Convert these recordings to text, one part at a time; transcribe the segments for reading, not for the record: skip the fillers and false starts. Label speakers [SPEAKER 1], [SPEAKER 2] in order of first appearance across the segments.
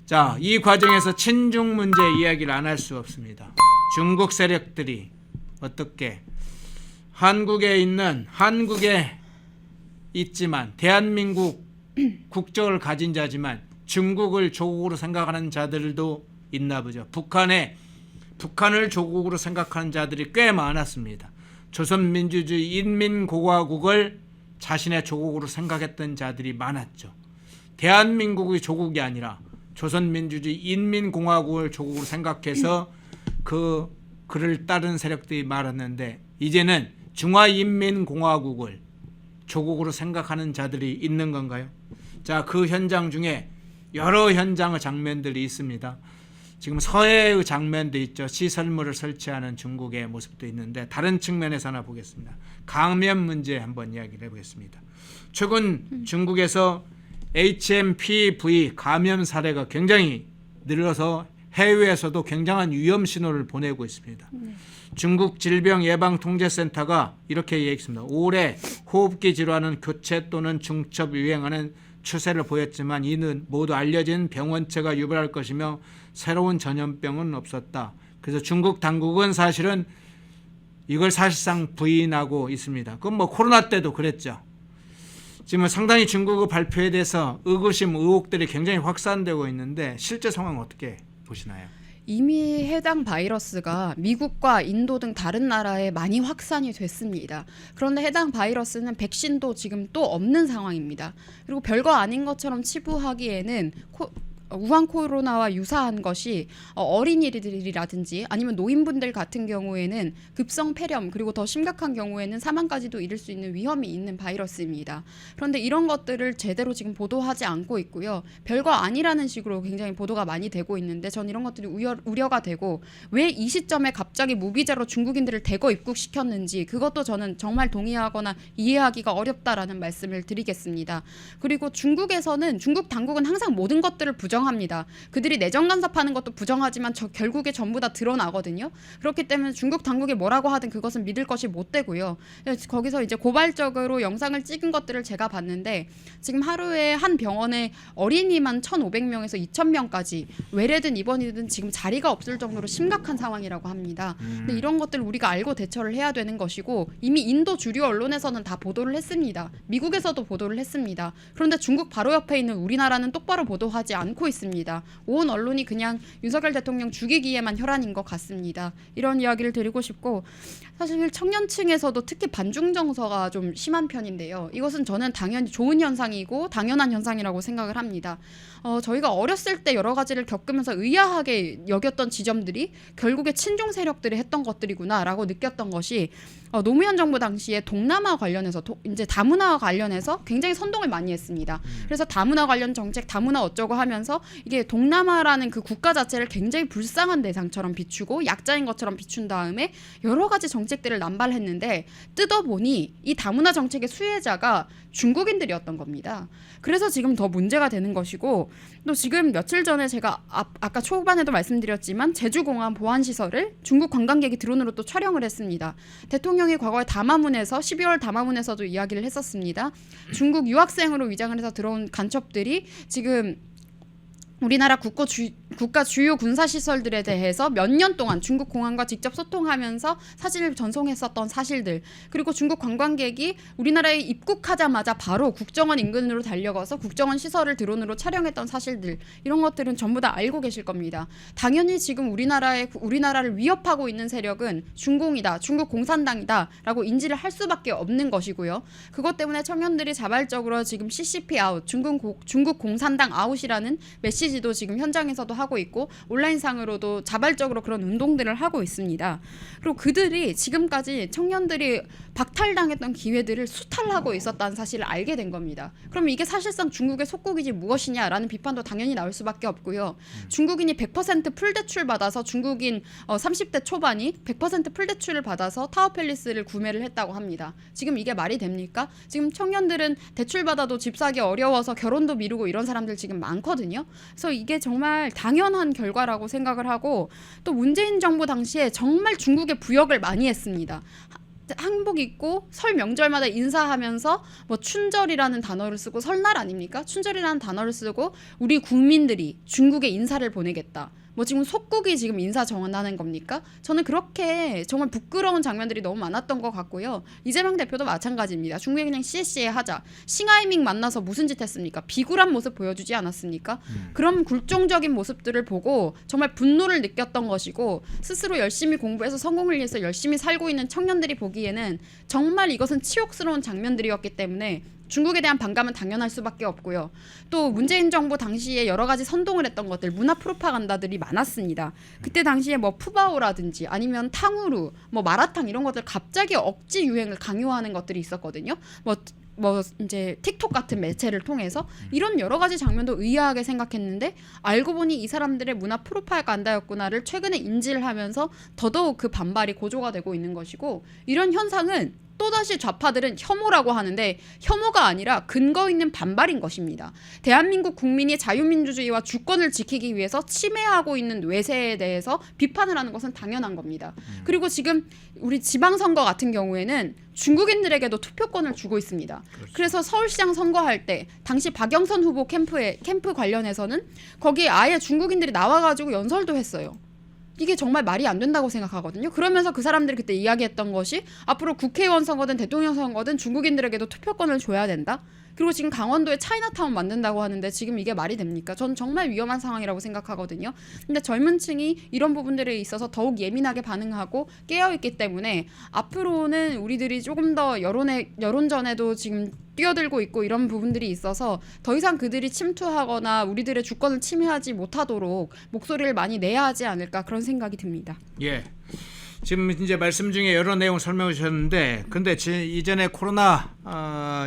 [SPEAKER 1] 자, 이 과정에서 친중 문제 이야기를 안 할 수 없습니다. 중국 세력들이 어떻게 한국에 있지만 대한민국 국적을 가진 자지만 중국을 조국으로 생각하는 자들도 있나 보죠. 북한을 조국으로 생각하는 자들이 꽤 많았습니다. 조선민주주의 인민공화국을 자신의 조국으로 생각했던 자들이 많았죠. 대한민국이 조국이 아니라 조선민주주의 인민공화국을 조국으로 생각해서 그를 따른 세력들이 많았는데 이제는 중화인민공화국을 조국으로 생각하는 자들이 있는 건가요? 자, 그 현장 중에 여러 현장의 장면들이 있습니다. 지금 서해의 장면도 있죠. 시설물을 설치하는 중국의 모습도 있는데 다른 측면에서 하나 보겠습니다. 감염 문제 한번 이야기를 해보겠습니다. 최근 중국에서 HMPV 감염 사례가 굉장히 늘어서 해외에서도 굉장한 위험 신호를 보내고 있습니다. 중국 질병예방통제센터가 이렇게 얘기했습니다. 올해 호흡기 질환은 교체 또는 중첩 유행하는 추세를 보였지만 이는 모두 알려진 병원체가 유발할 것이며 새로운 전염병은 없었다. 그래서 중국 당국은 사실은 이걸 사실상 부인하고 있습니다. 그건 뭐 코로나 때도 그랬죠. 지금 상당히 중국의 발표에 대해서 의구심, 의혹들이 굉장히 확산되고 있는데 실제 상황 어떻게 보시나요?
[SPEAKER 2] 이미 해당 바이러스가 미국과 인도 등 다른 나라에 많이 확산이 됐습니다. 그런데 해당 바이러스는 백신도 지금 또 없는 상황입니다. 그리고 별거 아닌 것처럼 치부하기에는 우한 코로나와 유사한 것이 어린이들이라든지 아니면 노인분들 같은 경우에는 급성 폐렴 그리고 더 심각한 경우에는 사망까지도 이를 수 있는 위험이 있는 바이러스입니다. 그런데 이런 것들을 제대로 지금 보도하지 않고 있고요. 별거 아니라는 식으로 굉장히 보도가 많이 되고 있는데 전 이런 것들이 우려가 되고 왜 이 시점에 갑자기 무비자로 중국인들을 대거 입국시켰는지 그것도 저는 정말 동의하거나 이해하기가 어렵다라는 말씀을 드리겠습니다. 그리고 중국 당국은 항상 모든 것들을 부정합니다. 그들이 내정 간섭하는 것도 부정하지만 결국에 전부 다 드러나거든요. 그렇기 때문에 중국 당국이 뭐라고 하든 그것은 믿을 것이 못 되고요. 거기서 이제 고발적으로 영상을 찍은 것들을 제가 봤는데 지금 하루에 한 병원에 어린이만 1,500명에서 2,000명까지 외래든 입원이든 지금 자리가 없을 정도로 심각한 상황이라고 합니다. 근데 이런 것들 우리가 알고 대처를 해야 되는 것이고 이미 인도 주류 언론에서는 다 보도를 했습니다. 미국에서도 보도를 했습니다. 그런데 중국 바로 옆에 있는 우리나라는 똑바로 보도하지 않고 있습니다. 온 언론이 그냥 윤석열 대통령 죽이기에만 혈안인 것 같습니다. 이런 이야기를 드리고 싶고 사실 청년층에서도 특히 반중 정서가 좀 심한 편인데요. 이것은 저는 당연히 좋은 현상이고 당연한 현상이라고 생각을 합니다. 저희가 어렸을 때 여러 가지를 겪으면서 의아하게 여겼던 지점들이 결국에 친중 세력들이 했던 것들이구나라고 느꼈던 것이 노무현 정부 당시에 동남아 관련해서 이제 다문화 관련해서 굉장히 선동을 많이 했습니다. 그래서 다문화 관련 정책, 다문화 어쩌고 하면서 이게 동남아라는 그 국가 자체를 굉장히 불쌍한 대상처럼 비추고 약자인 것처럼 비춘 다음에 여러 가지 정책들을 남발했는데 뜯어보니 이 다문화 정책의 수혜자가 중국인들이었던 겁니다. 그래서 지금 더 문제가 되는 것이고 또 지금 며칠 전에 제가 아까 초반에도 말씀드렸지만 제주공항 보안시설을 중국 관광객이 드론으로 또 촬영을 했습니다. 대통령이 과거에 담화문에서 12월 담화문에서도 이야기를 했었습니다. 중국 유학생으로 위장을 해서 들어온 간첩들이 지금 우리나라 국가 주요 군사시설들에 대해서 몇 년 동안 중국 공안과 직접 소통하면서 사실을 전송했었던 사실들 그리고 중국 관광객이 우리나라에 입국하자마자 바로 국정원 인근으로 달려가서 국정원 시설을 드론으로 촬영했던 사실들 이런 것들은 전부 다 알고 계실 겁니다. 당연히 지금 우리나라를 위협하고 있는 세력은 중공이다, 중국 공산당이다 라고 인지를 할 수밖에 없는 것이고요. 그것 때문에 청년들이 자발적으로 지금 CCP 아웃, 중국 공산당 아웃이라는 메시지도 지금 현장에서도 하고 있고 온라인상으로도 자발적으로 그런 운동들을 하고 있습니다. 그리고 그들이 지금까지 청년들이 박탈당했던 기회들을 수탈하고 있었다는 사실을 알게 된 겁니다. 그럼 이게 사실상 중국의 속국이지 무엇이냐라는 비판도 당연히 나올 수밖에 없고요. 중국인이 100% 풀대출 받아서 중국인 30대 초반이 100% 풀대출을 받아서 타워팰리스를 구매를 했다고 합니다. 지금 이게 말이 됩니까? 지금 청년들은 대출 받아도 집 사기 어려워서 결혼도 미루고 이런 사람들 지금 많거든요. 그래서 이게 정말 당연한 결과라고 생각을 하고 또 문재인 정부 당시에 정말 중국에 부역을 많이 했습니다. 한복 입고 설 명절마다 인사하면서 뭐 춘절이라는 단어를 쓰고 설날 아닙니까? 춘절이라는 단어를 쓰고 우리 국민들이 중국에 인사를 보내겠다. 뭐 지금 속국이 지금 인사 정한다는 겁니까? 저는 그렇게 정말 부끄러운 장면들이 너무 많았던 것 같고요. 이재명 대표도 마찬가지입니다. 중국에 그냥 씨에씨에 하자. 싱하이밍 만나서 무슨 짓 했습니까? 비굴한 모습 보여주지 않았습니까? 그런 굴종적인 모습들을 보고 정말 분노를 느꼈던 것이고 스스로 열심히 공부해서 성공을 위해서 열심히 살고 있는 청년들이 보기에는 정말 이것은 치욕스러운 장면들이었기 때문에 중국에 대한 반감은 당연할 수밖에 없고요. 또 문재인 정부 당시에 여러 가지 선동을 했던 것들, 문화 프로파간다들이 많았습니다. 그때 당시에 뭐 푸바오라든지 아니면 탕후루, 뭐 마라탕 이런 것들 갑자기 억지 유행을 강요하는 것들이 있었거든요. 뭐 이제 틱톡 같은 매체를 통해서 이런 여러 가지 장면도 의아하게 생각했는데 알고 보니 이 사람들의 문화 프로파간다였구나를 최근에 인지를 하면서 더더욱 그 반발이 고조가 되고 있는 것이고 이런 현상은 또다시 좌파들은 혐오라고 하는데 혐오가 아니라 근거 있는 반발인 것입니다. 대한민국 국민이 자유민주주의와 주권을 지키기 위해서 침해하고 있는 외세에 대해서 비판을 하는 것은 당연한 겁니다. 그리고 지금 우리 지방선거 같은 경우에는 중국인들에게도 투표권을 주고 있습니다.
[SPEAKER 1] 그렇죠.
[SPEAKER 2] 그래서 서울시장 선거할 때 당시 박영선 후보 캠프 관련해서는 거기에 아예 중국인들이 나와가지고 연설도 했어요. 이게 정말 말이 안 된다고 생각하거든요. 그러면서 그 사람들이 그때 이야기했던 것이 앞으로 국회의원 선거든 대통령 선거든 중국인들에게도 투표권을 줘야 된다. 그리고 지금 강원도에 차이나타운 만든다고 하는데 지금 이게 말이 됩니까? 전 정말 위험한 상황이라고 생각하거든요. 근데 젊은 층이 이런 부분들에 있어서 더욱 예민하게 반응하고 깨어있기 때문에 앞으로는 우리들이 조금 더 여론전에도 지금 뛰어들고 있고 이런 부분들이 있어서 더 이상 그들이 침투하거나 우리들의 주권을 침해하지 못하도록 목소리를 많이 내야 하지 않을까 그런 생각이 듭니다.
[SPEAKER 1] 예. 지금 이제 말씀 중에 여러 내용 설명해 주셨는데, 근데 이전에 코로나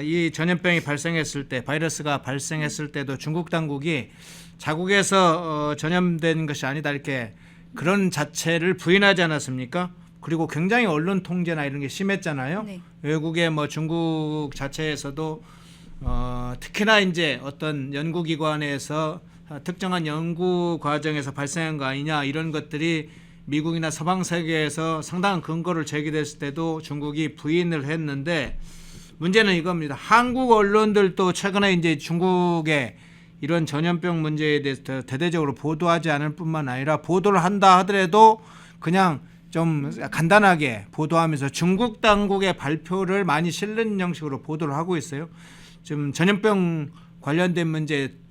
[SPEAKER 1] 이 전염병이 발생했을 때, 바이러스가 발생했을 때도 중국 당국이 자국에서 전염된 것이 아니다 이렇게 그런 자체를 부인하지 않았습니까? 그리고 굉장히 언론 통제나 이런 게 심했잖아요.
[SPEAKER 2] 네.
[SPEAKER 1] 외국의 뭐 중국 자체에서도 특히나 이제 어떤 연구기관에서 특정한 연구 과정에서 발생한 거 아니냐 이런 것들이 미국이나 서방 세계에서 상당한 근거를 제기됐을 때도 중국이 부인을 했는데 문제는 이겁니다. 한국 언론들도 최근에 이제 중국의 이런 전염병 문제에 대해서 대대적으로 보도하지 않을 뿐만 아니라 보도를 한다 하더라도 그냥 좀 간단하게 보도하면서 중국 당국의 발표를 많이 실는 형식으로 보도를 하고 있어요. 지금 전염병 관련된 문제도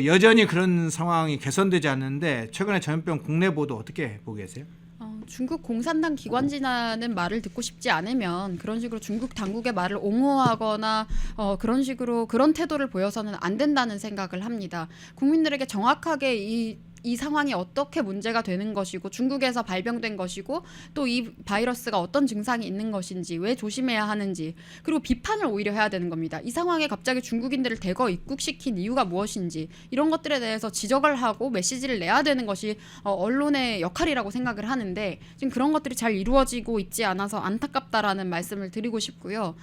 [SPEAKER 1] 여전히 그런 상황이 개선되지 않는데 최근에 전염병 국내 보도 어떻게 보고 계세요?
[SPEAKER 2] 중국 공산당 기관지라는 말을 듣고 싶지 않으면 그런 식으로 중국 당국의 말을 옹호하거나 그런 식으로 그런 태도를 보여서는 안 된다는 생각을 합니다. 국민들에게 정확하게 이 상황이 어떻게 문제가 되는 것이고 중국에서 발병된 것이고 또 이 바이러스가 어떤 증상이 있는 것인지 왜 조심해야 하는지 그리고 비판을 오히려 해야 되는 겁니다. 이 상황에 갑자기 중국인들을 대거 입국시킨 이유가 무엇인지 이런 것들에 대해서 지적을 하고 메시지를 내야 되는 것이 언론의 역할이라고 생각을 하는데 지금 그런 것들이 잘 이루어지고 있지 않아서 안타깝다라는 말씀을 드리고 싶고요.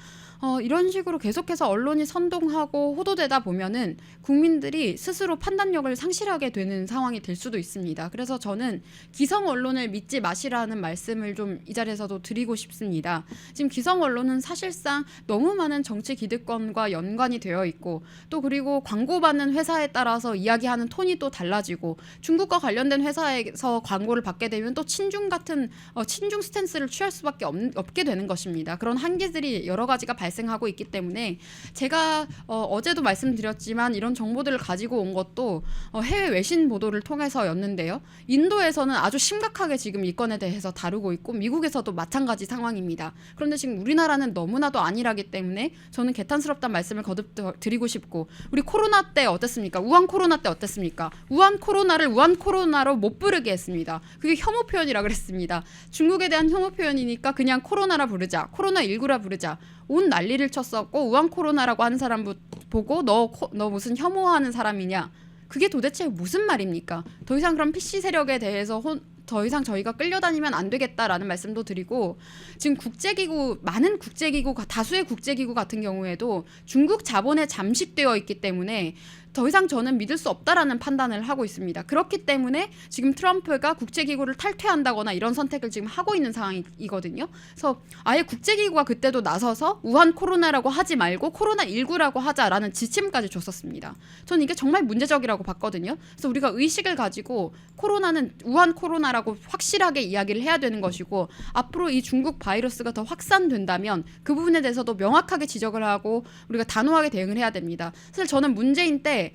[SPEAKER 2] 이런 식으로 계속해서 언론이 선동하고 호도되다 보면은 국민들이 스스로 판단력을 상실하게 되는 상황이 될 수도 있습니다. 그래서 저는 기성 언론을 믿지 마시라는 말씀을 좀 이 자리에서도 드리고 싶습니다. 지금 기성 언론은 사실상 너무 많은 정치 기득권과 연관이 되어 있고 또 그리고 광고받는 회사에 따라서 이야기하는 톤이 또 달라지고 중국과 관련된 회사에서 광고를 받게 되면 또 친중 같은 친중 스탠스를 취할 수밖에 없게 되는 것입니다. 그런 한계들이 여러 가지가 발생하고 있기 때문에 제가 어제도 말씀드렸지만 이런 정보들을 가지고 온 것도 해외 외신 보도를 통해서였는데요. 인도에서는 아주 심각하게 지금 이 건에 대해서 다루고 있고 미국에서도 마찬가지 상황입니다. 그런데 지금 우리나라는 너무나도 안일하기 때문에 저는 개탄스럽다는 말씀을 거듭 드리고 싶고 우리 코로나 때 어땠습니까? 우한 코로나 때 어땠습니까? 우한 코로나를 우한 코로나로 못 부르게 했습니다. 그게 혐오 표현이라 그랬습니다. 중국에 대한 혐오 표현이니까 그냥 코로나라 부르자. 코로나19라 부르자. 온 난리를 쳤었고 우한 코로나라고 하는 사람 보고 너 무슨 혐오하는 사람이냐. 그게 도대체 무슨 말입니까? 더 이상 그런 PC 세력에 대해서 더 이상 저희가 끌려다니면 안 되겠다라는 말씀도 드리고 지금 국제기구 많은 국제기구 다수의 국제기구 같은 경우에도 중국 자본에 잠식되어 있기 때문에 더 이상 저는 믿을 수 없다라는 판단을 하고 있습니다. 그렇기 때문에 지금 트럼프가 국제기구를 탈퇴한다거나 이런 선택을 지금 하고 있는 상황이거든요. 그래서 아예 국제기구가 그때도 나서서 우한 코로나라고 하지 말고 코로나19라고 하자라는 지침까지 줬었습니다. 저는 이게 정말 문제적이라고 봤거든요. 그래서 우리가 의식을 가지고 코로나는 우한 코로나라고 확실하게 이야기를 해야 되는 것이고, 앞으로 이 중국 바이러스가 더 확산된다면 그 부분에 대해서도 명확하게 지적을 하고 우리가 단호하게 대응을 해야 됩니다. 사실 저는 문재인 때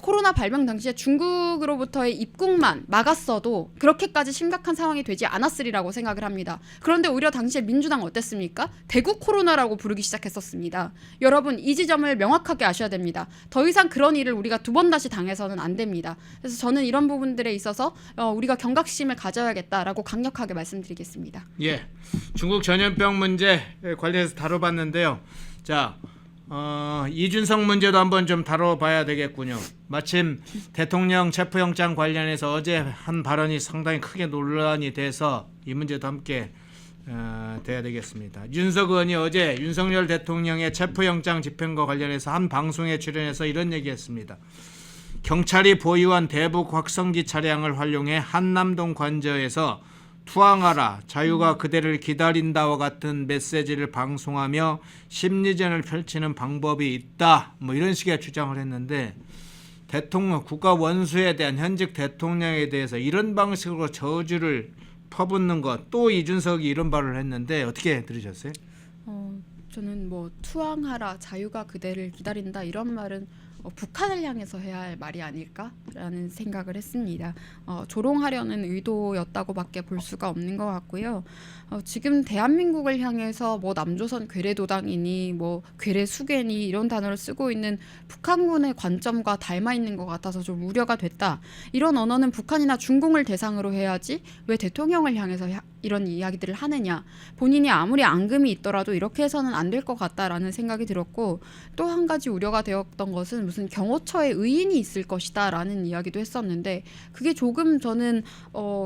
[SPEAKER 2] 코로나 발병 당시에 중국으로부터의 입국만 막았어도 그렇게까지 심각한 상황이 되지 않았으리라고 생각을 합니다. 그런데 오히려 당시에 민주당 어땠습니까? 대구 코로나라고 부르기 시작했었습니다. 여러분, 이 지점을 명확하게 아셔야 됩니다. 더 이상 그런 일을 우리가 두 번 다시 당해서는 안 됩니다. 그래서 저는 이런 부분들에 있어서 우리가 경각심을 가져야겠다라고 강력하게 말씀드리겠습니다.
[SPEAKER 1] 예, 중국 전염병 문제 관련해서 다뤄봤는데요. 자, 이준석 문제도 한번 좀 다뤄봐야 되겠군요. 마침 대통령 체포영장 관련해서 어제 한 발언이 상당히 크게 논란이 돼서 이 문제도 함께 돼야 되겠습니다. 윤석 의원이 어제 윤석열 대통령의 체포영장 집행과 관련해서 한 방송에 출연해서 이런 얘기했습니다. 경찰이 보유한 대북 확성기 차량을 활용해 한남동 관저에서 투항하라, 자유가 그대를 기다린다와 같은 메시지를 방송하며 심리전을 펼치는 방법이 있다, 뭐 이런 식의 주장을 했는데, 대통령, 국가 원수에 대한 현직 대통령에 대해서 이런 방식으로 저주를 퍼붓는 것, 또 이준석이 이런 발언을 했는데 어떻게 들으셨어요?
[SPEAKER 2] 저는 뭐 투항하라, 자유가 그대를 기다린다 이런 말은 북한을 향해서 해야 할 말이 아닐까라는 생각을 했습니다. 조롱하려는 의도였다고밖에 볼 수가 없는 것 같고요. 지금 대한민국을 향해서 뭐 남조선 괴뢰도당이니 뭐 괴뢰수괴니 이런 단어를 쓰고 있는 북한군의 관점과 닮아 있는 것 같아서 좀 우려가 됐다. 이런 언어는 북한이나 중공을 대상으로 해야지 왜 대통령을 향해서 이런 이야기들을 하느냐. 본인이 아무리 앙금이 있더라도 이렇게 해서는 안 될 것 같다라는 생각이 들었고, 또 한 가지 우려가 되었던 것은 무슨 경호처에 의인이 있을 것이다라는 이야기도 했었는데, 그게 조금 저는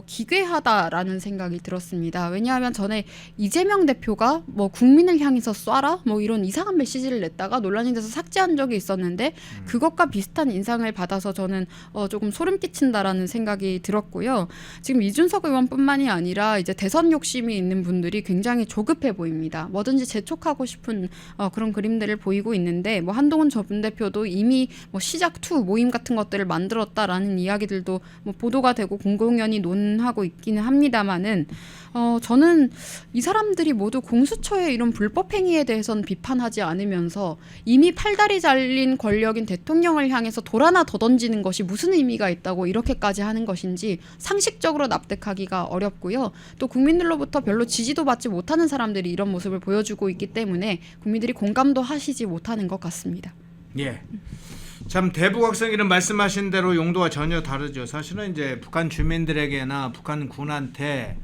[SPEAKER 2] 기괴하다라는 생각이 들었습니다. 왜냐하면 전에 이재명 대표가 뭐 국민을 향해서 쏴라 뭐 이런 이상한 메시지를 냈다가 논란이 돼서 삭제한 적이 있었는데, 그것과 비슷한 인상을 받아서 저는 조금 소름 끼친다라는 생각이 들었고요. 지금 이준석 의원뿐만이 아니라 이제 대선 욕심이 있는 분들이 굉장히 조급해 보입니다. 뭐든지 재촉하고 싶은 그런 그림들을 보이고 있는데, 뭐 한동훈 전 대표도 이미 뭐 시작 2 모임 같은 것들을 만들었다라는 이야기들도 뭐 보도가 되고 공공연히 논하고 있기는 합니다만은, 저는 이 사람들이 모두 공수처의 이런 불법 행위에 대해서는 비판하지 않으면서 이미 팔다리 잘린 권력인 대통령을 향해서 돌 하나 더 던지는 것이 무슨 의미가 있다고 이렇게까지 하는 것인지 상식적으로 납득하기가 어렵고요. 또 국민들로부터 별로 지지도 받지 못하는 사람들이 이런 모습을 보여주고 있기 때문에 국민들이 공감도 하시지 못하는 것 같습니다.
[SPEAKER 1] 예. 참 대북 확성기는 말씀하신 대로 용도가 전혀 다르죠. 사실은 이제 북한 주민들에게나 북한 군한테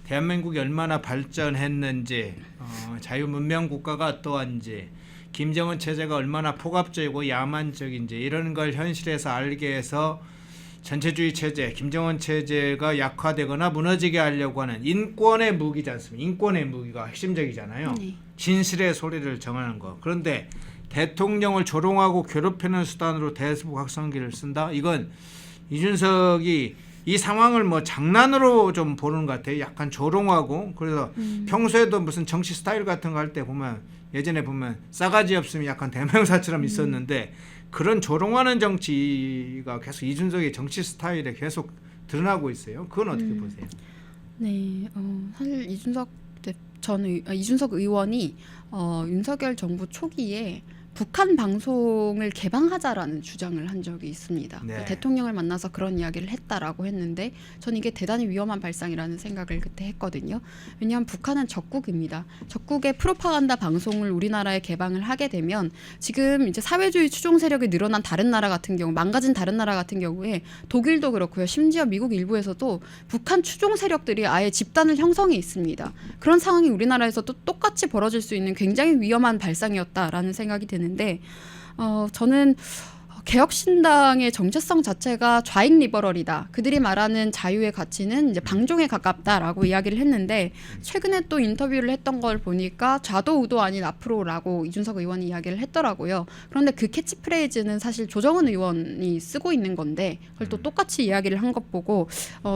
[SPEAKER 1] 대한민국이 얼마나 발전했는지, 자유문명 국가가 어떠한지, 김정은 체제가 얼마나 폭압적이고 야만적인지 이런 걸 현실에서 알게 해서 전체주의 체제, 김정은 체제가 약화되거나 무너지게 하려고 하는 인권의 무기지 않습니까? 인권의 무기가 핵심적이잖아요. 진실의 소리를 정하는 거. 그런데 대통령을 조롱하고 괴롭히는 수단으로 대북 확성기를 쓴다? 이건 이준석이 이 상황을 뭐 장난으로 좀 보는 것 같아요. 약간 조롱하고. 그래서 평소에도 무슨 정치 스타일 같은 거 할 때 보면, 예전에 보면 싸가지 없으면 약간 대명사처럼 있었는데, 그런 조롱하는 정치가 계속 이준석의 정치 스타일에 계속 드러나고 있어요. 그건 어떻게 보세요?
[SPEAKER 2] 네, 사실 이준석 의원이 윤석열 정부 초기에 북한 방송을 개방하자라는 주장을 한 적이 있습니다.
[SPEAKER 1] 네.
[SPEAKER 2] 대통령을 만나서 그런 이야기를 했다라고 했는데, 전 이게 대단히 위험한 발상이라는 생각을 그때 했거든요. 왜냐하면 북한은 적국입니다. 적국의 프로파간다 방송을 우리나라에 개방을 하게 되면, 지금 이제 사회주의 추종 세력이 늘어난 다른 나라 같은 경우, 망가진 다른 나라 같은 경우에 독일도 그렇고요. 심지어 미국 일부에서도 북한 추종 세력들이 아예 집단을 형성해 있습니다. 그런 상황이 우리나라에서도 똑같이 벌어질 수 있는 굉장히 위험한 발상이었다라는 생각이 드는데, 저는 개혁신당의 정체성 자체가 좌익 리버럴이다. 그들이 말하는 자유의 가치는 이제 방종에 가깝다라고 이야기를 했는데 최근에 또 인터뷰를 했던 걸 보니까 좌도우도 아닌 앞으로라고 이준석 의원이 이야기를 했더라고요. 그런데 그 캐치프레이즈는 사실 조정은 의원이 쓰고 있는 건데 그걸 또 똑같이 이야기를 한 것 보고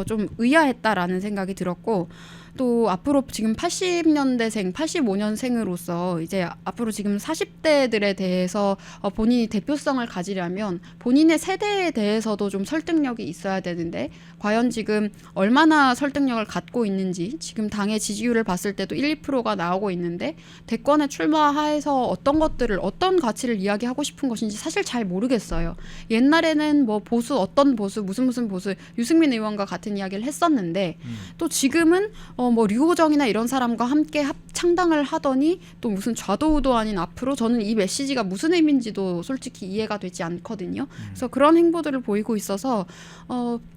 [SPEAKER 2] 좀 의아했다라는 생각이 들었고 또 앞으로 지금 80년대생, 85년생으로서 이제 앞으로 지금 40대들에 대해서 본인이 대표성을 가지려면 본인의 세대에 대해서도 좀 설득력이 있어야 되는데 과연 지금 얼마나 설득력을 갖고 있는지 지금 당의 지지율을 봤을 때도 1, 2%가 나오고 있는데 대권에 출마해서 어떤 것들을 어떤 가치를 이야기하고 싶은 것인지 사실 잘 모르겠어요. 옛날에는 뭐 보수 어떤 보수 무슨 보수 유승민 의원과 같은 이야기를 했었는데 또 지금은 뭐 류호정이나 이런 사람과 함께 창당을 하더니 또 무슨 좌도우도 아닌 앞으로 저는 이 메시지가 무슨 의미인지도 솔직히 이해가 되지 않거든요. 그래서 그런 행보들을 보이고 있어서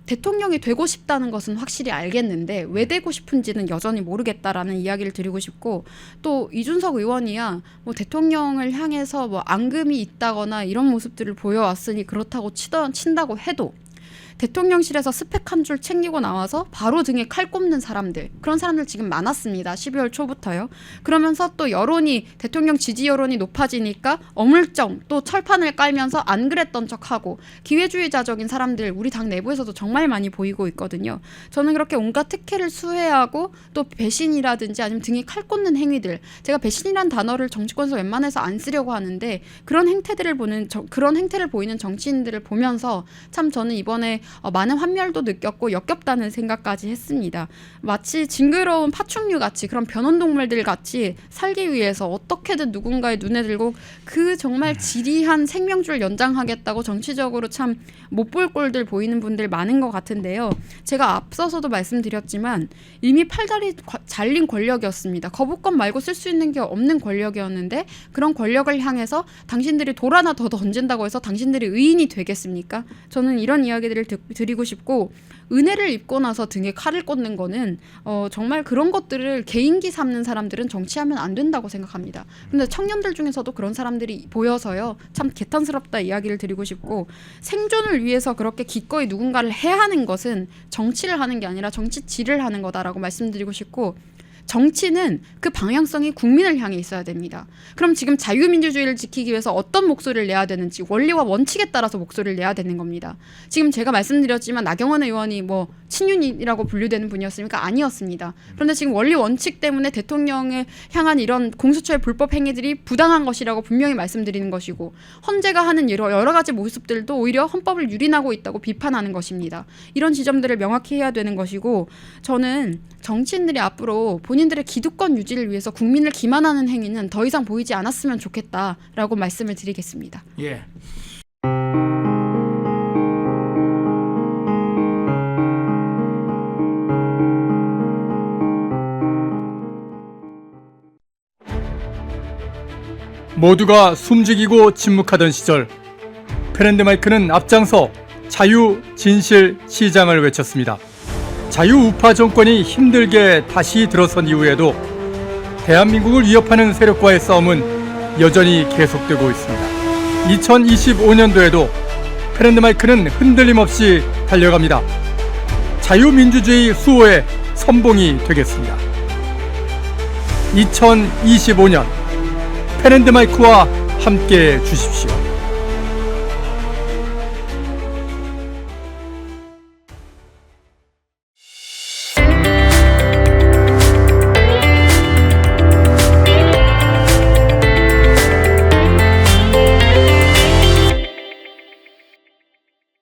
[SPEAKER 2] 대통령이 되고 싶다는 것은 확실히 알겠는데 왜 되고 싶은지는 여전히 모르겠다라는 이야기를 드리고 싶고 또 이준석 의원이야 뭐 대통령을 향해서 뭐 앙금이 있다거나 이런 모습들을 보여왔으니 그렇다고 친다고 해도 대통령실에서 스펙 한 줄 챙기고 나와서 바로 등에 칼 꼽는 사람들 그런 사람들 지금 많았습니다. 12월 초부터요. 그러면서 또 여론이 대통령 지지 여론이 높아지니까 어물쩡 또 철판을 깔면서 안 그랬던 척하고 기회주의자적인 사람들 우리 당 내부에서도 정말 많이 보이고 있거든요. 저는 그렇게 온갖 특혜를 수혜하고 또 배신이라든지 아니면 등에 칼 꽂는 행위들 제가 배신이란 단어를 정치권에서 웬만해서 안 쓰려고 하는데 그런 행태를 보이는 정치인들을 보면서 참 저는 이번에 많은 환멸도 느꼈고 역겹다는 생각까지 했습니다. 마치 징그러운 파충류 같이 그런 변온동물들 같이 살기 위해서 어떻게든 누군가의 눈에 들고 그 정말 지리한 생명줄 연장하겠다고 정치적으로 참 못 볼 꼴들 보이는 분들 많은 것 같은데요. 제가 앞서서도 말씀드렸지만 이미 팔다리 잘린 권력이었습니다. 거부권 말고 쓸 수 있는 게 없는 권력이었는데 그런 권력을 향해서 당신들이 돌 하나 더 던진다고 해서 당신들이 의인이 되겠습니까? 저는 이런 이야기들을 드리고 싶고 은혜를 입고 나서 등에 칼을 꽂는 거는 정말 그런 것들을 개인기 삼는 사람들은 정치하면 안 된다고 생각합니다. 근데 청년들 중에서도 그런 사람들이 보여서요. 참 개탄스럽다 이야기를 드리고 싶고 생존을 위해서 그렇게 기꺼이 누군가를 해하는 것은 정치를 하는 게 아니라 정치질을 하는 거다라고 말씀드리고 싶고 정치는 그 방향성이 국민을 향해 있어야 됩니다. 그럼 지금 자유민주주의를 지키기 위해서 어떤 목소리를 내야 되는지 원리와 원칙에 따라서 목소리를 내야 되는 겁니다. 지금 제가 말씀드렸지만 나경원 의원이 뭐 친윤이라고 분류되는 분이었습니까? 아니었습니다. 그런데 지금 원리 원칙 때문에 대통령을 향한 이런 공수처의 불법 행위들이 부당한 것이라고 분명히 말씀드리는 것이고 헌재가 하는 여러 가지 모습들도 오히려 헌법을 유린하고 있다고 비판하는 것입니다. 이런 지점들을 명확히 해야 되는 것이고 저는 정치인들이 앞으로 본인들의 기득권 유지를 위해서 국민을 기만하는 행위는 더 이상 보이지 않았으면 좋겠다라고 말씀을 드리겠습니다.
[SPEAKER 1] 예.
[SPEAKER 3] 모두가 숨죽이고 침묵하던 시절 프렌드마이크는 앞장서 자유, 진실, 시장을 외쳤습니다. 자유우파 정권이 힘들게 다시 들어선 이후에도 대한민국을 위협하는 세력과의 싸움은 여전히 계속되고 있습니다. 2025년도에도 프렌드마이크는 흔들림 없이 달려갑니다. 자유민주주의 수호의 선봉이 되겠습니다. 2025년 프렌드마이크와 함께해 주십시오.